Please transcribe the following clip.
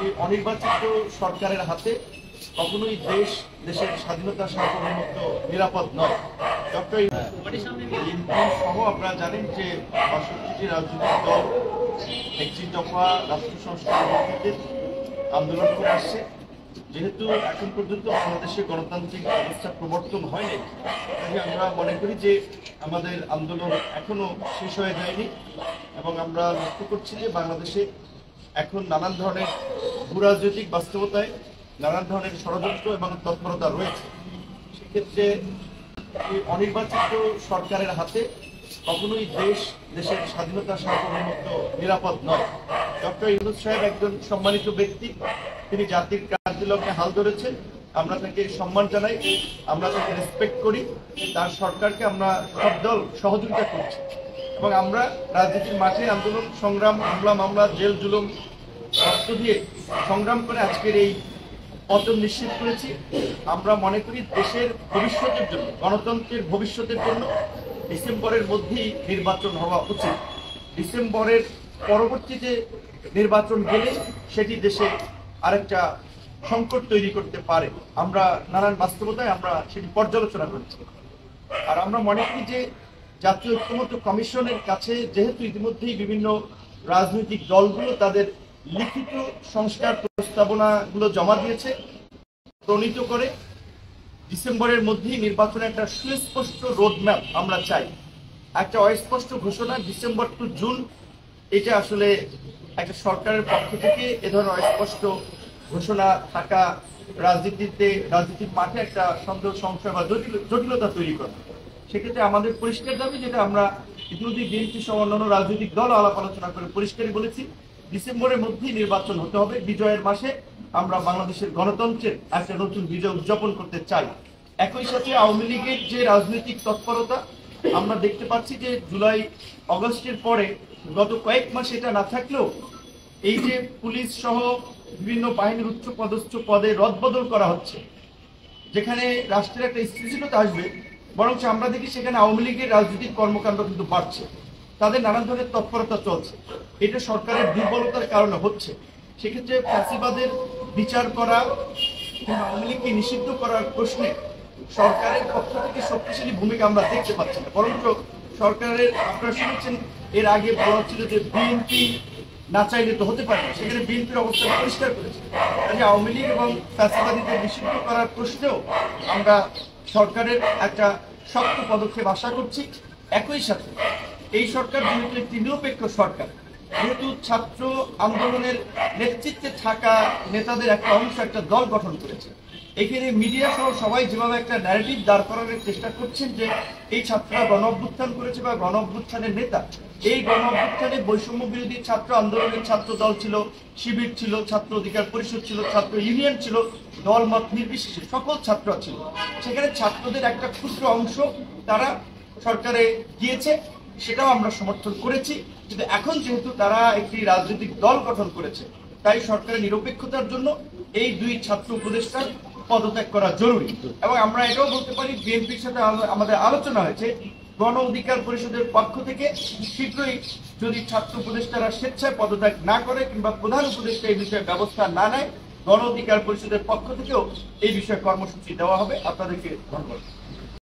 এই অনির্বাচিত সরকারের হাতে কখনোই দেশের স্বাধীনতা সার্বভৌমত্ব নিরাপদ নয়। ডক্টর সহ আপনারা জানেন যে ৬২টি রাজনৈতিক দল ৩১ দফা রাষ্ট্র সংস্কারের ভিত্তিতে আন্দোলন করে আসছে। যেহেতু এখন পর্যন্ত বাংলাদেশে গণতান্ত্রিক ব্যবস্থা প্রবর্তন হয়নি, তাই আমরা মনে করি যে আমাদের আন্দোলন এখনো শেষ হয়ে যায়নি এবং আমরা লক্ষ্য করছি যে বাংলাদেশে এখন নানান ধরনের ভূরাজনৈতিক বাস্তবতায় নানান ধরনের ষড়যন্ত্র এবং তৎপরতা রয়েছে। সেক্ষেত্রে এই অনির্বাচিত সরকারের হাতে কখনোই দেশের স্বাধীনতা সার্বভৌমত্ব নিরাপদ নয়। ডক্টর ইউনূস সাহেব একজন সম্মানিত ব্যক্তি, তিনি জাতির কার্যলগ্নে হাল ধরেছেন। আমরা তাকে সম্মান জানাই, আমরা তাকে রেসপেক্ট করি, তার সরকারকে আমরা সব দল সহযোগিতা করছি এবং আমরা রাজনীতির মাঠে আন্দোলন সংগ্রাম, হামলা মামলা, জেল জুলুম রক্ত দিয়ে সংগ্রাম করে আজকের এই পতন নিশ্চিত করেছি। আমরা মনে করি দেশের ভবিষ্যতের জন্য, গণতন্ত্রের ভবিষ্যতের জন্য ডিসেম্বরের মধ্যেই নির্বাচন হওয়া উচিত। ডিসেম্বরের পরবর্তীতে নির্বাচন গেলে সেটি দেশে আরেকটা সংকট তৈরি করতে পারে। আমরা নানান বাস্তবতায় আমরা সেটি পর্যালোচনা করছি। আর আমরা মনে করি যে জাতীয় ঐক্যমত্য কমিশনের কাছে যেহেতু ইতিমধ্যেই বিভিন্ন রাজনৈতিক দলগুলো তাদের লিখিত সংস্কার প্রস্তাবনাগুলো জমা দিয়েছে, প্রণীত করে ডিসেম্বরের মধ্যেই নির্বাচনের একটা সুস্পষ্ট রোডম্যাপ আমরা চাই। একটা অস্পষ্ট ঘোষণা ডিসেম্বর টু জুন, এটা আসলে একটা সরকারের পক্ষ থেকে এ ধরনের অস্পষ্ট ঘোষণা থাকা রাজনীতির মাঠে একটা সন্দেহ, সংশয় বা জটিলতা তৈরি করে। সেক্ষেত্রে আমাদের পরিষ্কার দাবি, যেটা আমরা ইতিমধ্যে বিএনপি সহ অন্যান্য রাজনৈতিক দল আলাপ আলোচনা করে পরিষ্কারই বলেছি, ডিসেম্বরের মধ্যেই নির্বাচন হতে হবে। বিজয়ের মাসে আমরা বাংলাদেশের গণতন্ত্রের একটা নতুন বিজয় উদযাপন করতে চাই। একই সাথে আওয়ামী লীগের যে রাজনৈতিক তৎপরতা আমরা দেখতে পাচ্ছি যে জুলাই অগস্টের পরে গত কয়েক মাস এটা না থাকলেও এই যে পুলিশ সহ বিভিন্ন বাহিনীর উচ্চ পদস্থ পদে রদবদল করা হচ্ছে, যেখানে রাষ্ট্রের একটা স্থিতিশীলতা আসবে, বরং আমরা দেখি সেখানে আওয়ামী লীগের রাজনৈতিক কর্মকাণ্ড কিন্তু বাড়ছে, তাদের নানান ধরনের তৎপরতা চলছে। এটা সরকারের দুর্বলতার কারণে হচ্ছে। সেক্ষেত্রে ফ্যাসিবাদের বিচার করা কিংবা আওয়ামী লীগকে নিষিদ্ধ করার প্রশ্নে সরকারের পক্ষ থেকে শক্তিশালী ভূমিকা আমরা দেখতে পাচ্ছি না, বরঞ্চ সরকারের, আপনারা শুনেছেন এর আগে বলা হচ্ছিল যে বিএনপি না চাইলে তো হতে পারে না, সেখানে বিএনপির অবস্থান পরিষ্কার করেছে। কাজে আওয়ামী লীগ এবং ফ্যাসিবাদীদের নিষিদ্ধ করার প্রশ্নেও আমরা সরকারের একটা শক্ত পদক্ষেপ আশা করছি। একই সাথে এই সরকার যেহেতু একটি নিরপেক্ষ সরকার, যেহেতু ছাত্র আন্দোলনের নেতৃত্বে থাকা নেতাদের একটা অংশ একটা দল গঠন করেছে, এখানে মিডিয়া সহ সবাই যেভাবে একটা ন্যারেটিভ দাঁড় করানোর চেষ্টা করছেন যে এই ছাত্ররা গণ অভ্যুত্থান করেছে বা গণ অভ্যুত্থানের নেতা, এই গণ অভ্যুত্থানে বৈষম্য বিরোধী ছাত্র আন্দোলনের ছাত্র দল ছিল, শিবির ছিল, ছাত্র অধিকার পরিষদ ছিল, ছাত্র ইউনিয়ন ছিল, দল মত নির্বিশেষে সকল ছাত্র ছিল। সেখানে ছাত্রদের একটা ক্ষুদ্র অংশ তারা সরকারে গিয়েছে, সেটাও আমরা সমর্থন করেছি। কিন্তু এখন যেহেতু তারা একটি রাজনৈতিক দল গঠন করেছে, তাই সরকারের নিরপেক্ষতার জন্য এই দুই ছাত্র উপদেষ্টার পদত্যাগ করা জরুরি। এবং আমরা এটাও বলতে পারি, বিএনপির সাথে আমাদের আলোচনা হয়েছে, গণ অধিকার পরিষদের পক্ষ থেকে শীঘ্রই যদি ছাত্র উপদেষ্টারা স্বেচ্ছায় পদত্যাগ না করে কিংবা প্রধান উপদেষ্টা এই বিষয়ে ব্যবস্থা না নেয়, গণ অধিকার পরিষদের পক্ষ থেকেও এই বিষয়ে কর্মসূচি দেওয়া হবে। আপনাদেরকে ধন্যবাদ।